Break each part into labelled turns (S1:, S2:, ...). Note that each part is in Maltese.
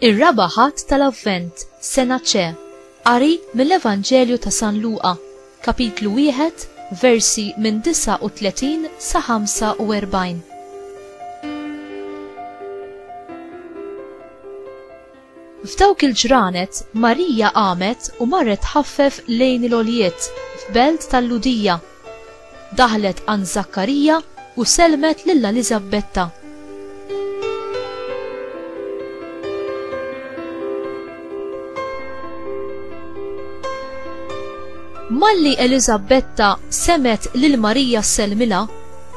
S1: Ir-raba' ħadd tal-Avvent, sena C, qari mill-Evanġelju ta' San Luqa, kapitlu 1, versi minn 39 sa 45. F'dawk il-ġranet Marija qamet u marret ħaffef lejn il-għoljiet f'belt tal-Ludija. Daħlet għand Zakkarija u selmet lil Eliżabetta. Malli Eliżabetta semet lil Marija selmila,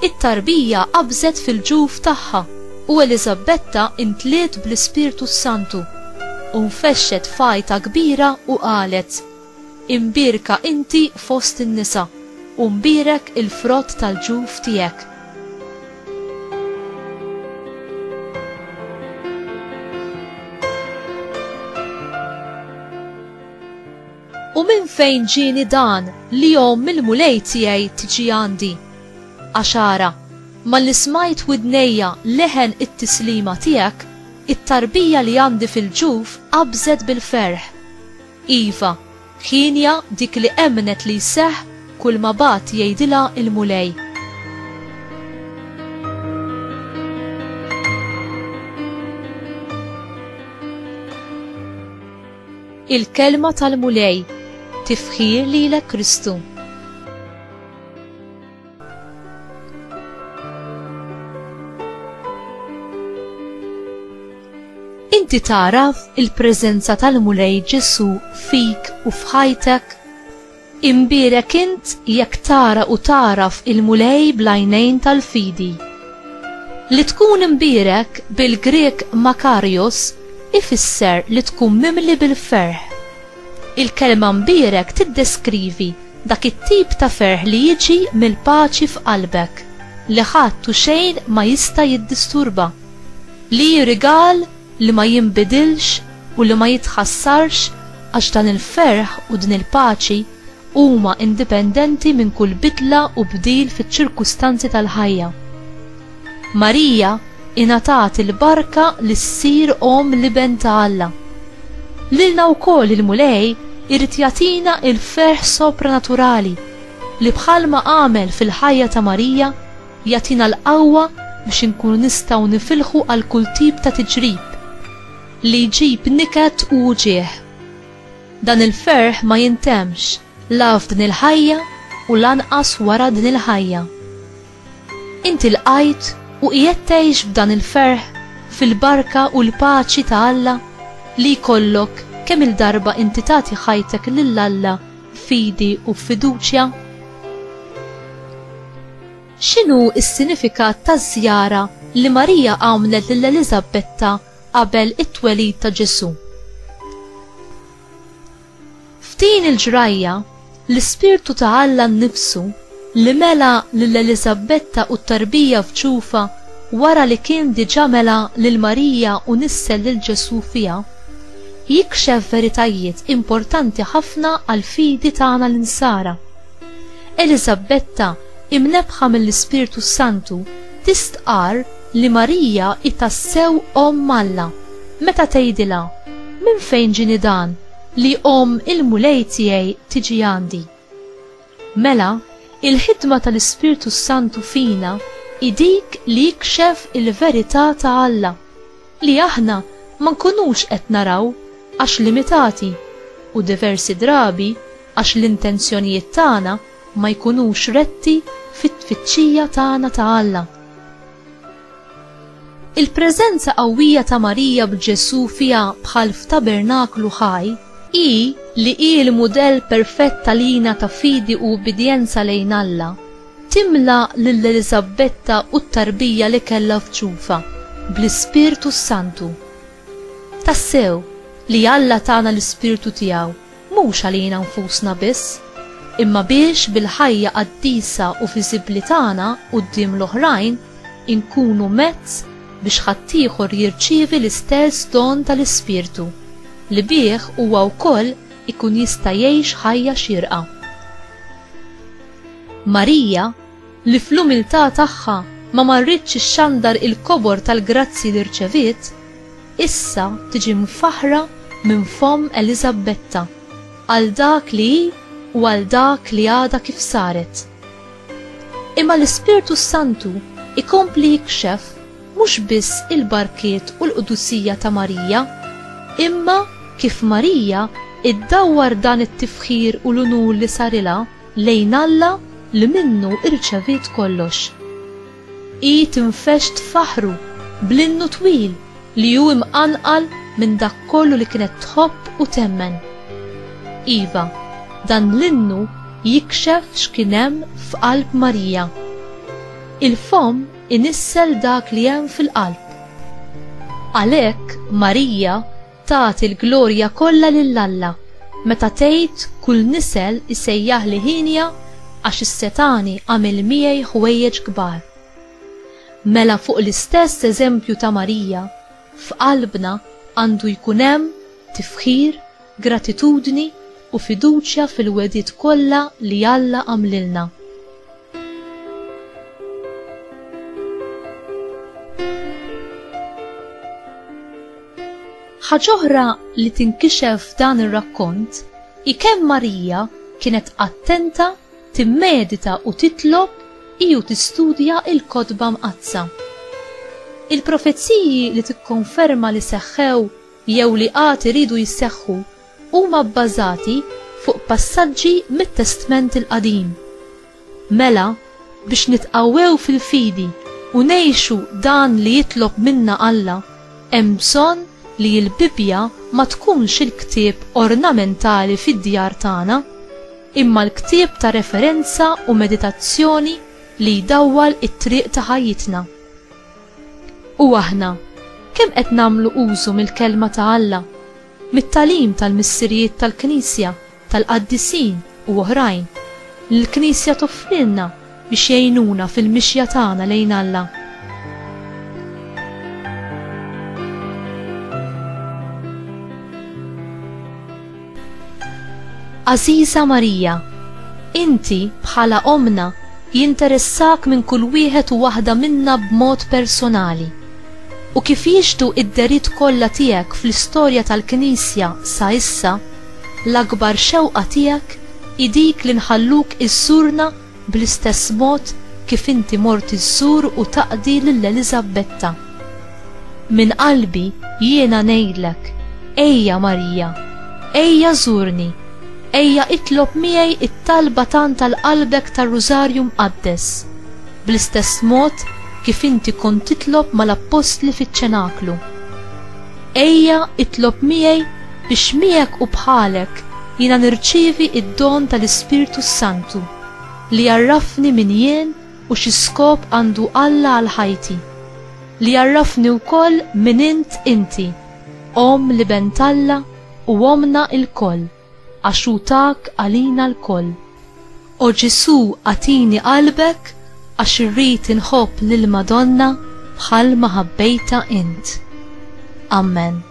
S1: it-tarbija qabżet fil-ġuf tagħha u Eliżabetta intliet bl-Ispirtu Santu u nfexxet fajta kbira u qalet: Imbirka inti fost in-nisa u mbirek il-frott tal-ġuf tiegħek. U minn fejn ġieni dan li jom mill-mulej tiegħi tiġi għandi? Għaxara, malli smajt widnejja leħen it-tislima tiegħek, it-tarbija li għandi fil-ġuf qabżet bil-ferħ. Iva, ħinja dik li emnet li jseħħ kull ma bat jgħidilha il-mulej. Il-kelma tal-mulej, tifħir lilek Kristu. Inti taraf il-preżenza tal-mulej Ġesu fik u f'ħajtek? Imbirek int jekk tara u taraf il-mulej bl-għajnejn tal-fidi. Li tkun imbirek bil-Grek Makarios ifisser li tkun mimli bil-ferħ. Il-kelma mbirek tiddeskrivi dak it-tip ta' ferħ li jiġi mill-paċi f'qalbek, li ħadd u xejn ma jista' jiddisturba, li rigal li ma jinbidilx u li ma jitħassarx għax dan il-ferħ u din il-paċi huma indipendenti minn kull bidla u bdil fiċ-ċirkustanzi tal-ħajja. Marija ingħatat il-barka li ssir om liben ta' Alla. Lilna wkoll il-mulej irid jagħtina il-ferħ sopranaturali li bħalma għamel fil-ħajja ta' Marija jagħtina l-qawwa biex inkunu nistgħu nifilħu għal kull tip ta' tiġrib li jġib niket u uġieħ. Dan il-ferħ ma jintemx la f'din il-ħajja u lanqas wara din il-ħajja. Inti lqajt u qiegħed tgħix b'dan il-ferħ fil-barka u l-paċi ta' Alla li jkollok kemm il-darba inti tagħti ħajtek lil Alla fidi u f'fiduċja? X'inhu s-sinifikat taż-żjara li Marija għamlet lil Eliżabetta qabel it-twelid ta' Ġesu? F'din il-ġrajja l-Ispirtu ta' Alla nnifsu li mela lil Eliżabetta u t-tarbija f'ġufa wara li kien diġà mela lil Marija u nissel lil Ġesu fiha, jikxef veritajiet importanti ħafna għal fidi tagħna l-insara. Eliżabetta imnebħa mill-Ispirtu Santu tistqar li Marija itassew om Alla meta tgħidilha: Minn fejn ġieni dan li om il-mulej tiegħi tiġi għandi? Mela, il-ħidma tal-Ispirtu Santu fina idik li jikxef il-verità ta' Alla li aħna ma nkunux qed naraw għax limitati u diversi drabi għax l-intenzjonijiet tagħna ma jkunux retti fit-tfittxija tagħna ta' Alla. Il-preżenza qawwija ta' Marija b'Ġesu fiha bħal f'tabernaklu ħaj hi li hi l-mudell perfett talina ta' fidi u ubidjenza lejn Alla timla lil Eliżabetta u t-tarbija li kellha f'ġufa bl-Ispirtu Santu. Tassew li Alla tagħna l-Ispirtu tiegħu mhux għalina nfusna biss, imma biex bil-ħajja qaddisa u viżibbli tagħna quddiem l-oħrajn inkunu mezz biex ħaddieħor jirċievi l-istess don tal-Ispirtu li bih huwa wkoll ikun jista' jgħix ħajja xierqa. Marija li fl-umiltà tagħha ma marritx ixxandar il-kobor tal-grazzi li rċeviet, issa tiġi mfaħra minn fom Elisabetta għal dak li u għal dak li għada kif saret. Imma l-Ispirtu Santu ikompli jikxef mhux biss il-barkiet u l-qudusija ta' Marija, imma kif Marija iddawwar dan it-tifħir u l-unur li sarilha lejn Alla li minnu irċevit kollox. I tinfex tfaħru bl-innu twil li hu imqanqal minn dak kollu li kienet tħobb u temmen. Iva, dan l-innu jikxef x'kien hemm f'qalb Marija. Il-fom inissel dak li hemm fil-qalb. Għalhekk Marija tagħti l-glorja kollha lil Alla meta tgħid kull nisel isejjaħ li ħinja għax is-Setani għamel miegħi ħwejjeġ kbar. Mela fuq l-istess eżempju ta' Marija, f'qalbna għandu jkun hemm tifħir, gratitudni u fiduċja fil-wedid kollha li Alla għamlilna. Ħaġa oħra li tinkixef f'dan ir-rakkont hi kemm Marija kienet attenta timmedita u titlob u tistudja il-Kotba Mqazza. Il-profezziji li tikkonferma li seħħew jew li qatt iridu jisseħħu huma bbażati fuq passaġġi mit-Testament il-Qadim. Mela biex nitqawwew fil-fidi u ngħixu dan li jitlob minna Alla, hemm bżonn li l-Bibja ma tkunx il-ktieb ornamentali fid-djar tagħna, imma l-ktieb ta' referenza u meditazzjoni li jdawwal it-triq ta' ħajjitna. U aħna kemm qed nagħmlu użu mill-kelma ta' Alla, mit-tagħlim tal-missirijiet tal-Knisja, tal-qaddisin u oħrajn li l-Knisja toffrilna biex jgħinuna fil-mixja tagħna lejn Alla. Aziza Marija, inti bħala omna jinteressak minn kull wieħed u waħda minna b'mod personali. U kif jixtu id-derit kollha tiegħek fl-istorja tal-Knisja sa issa, l-akbar xewqa tiegħek hi dik li nħalluk iżżurna bl-istess mod kif inti mort iżżur u taqdi lil Elisabetta. Min qalbi jiena ngħidlek, ejja Marija, ejja żurni, ejja itlob miegħi it-talba tant tal-qalbek tar-Rużarju Mqaddes, bl-istess mod kif inti kont titlob mal-Apostli fiċ-ċenaklu. Ejja itlob miegħi biex miegħek u bħalek jiena nirċievi id-don tal-Ispirtu Santu li jarrafni min jien u xi skop għandu Alla għal ħajti, li jarrafni wkoll min inti, Om li bent Alla u omna il-koll, għaxutak għalina l-koll. O Ġesu għatini qalbek għax irrid inħobb lil Madonna bħal ma ħabbejta int. Amen.